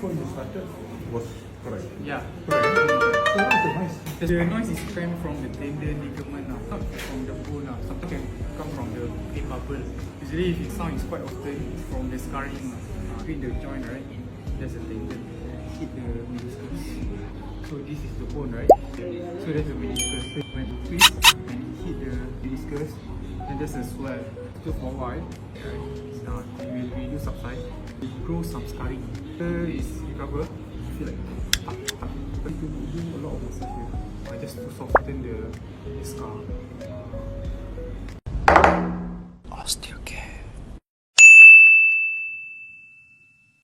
before you started was correct. Yeah. Correct. So what's the noise? The noise is coming from the tendon ligament, not from the bone. Something can come from the pain bubble. Usually, if it sounds quite often from the scarring between the joint, right? There's a tendon hit the meniscus. So this is the bone, right? So there's a meniscus. When you twist and it hit the meniscus, then there's a swell. So for a while, right? Now it will subside. It grows some scarring. After it's recover, you feel like but you can do a lot of massage here. Just to soften the scar.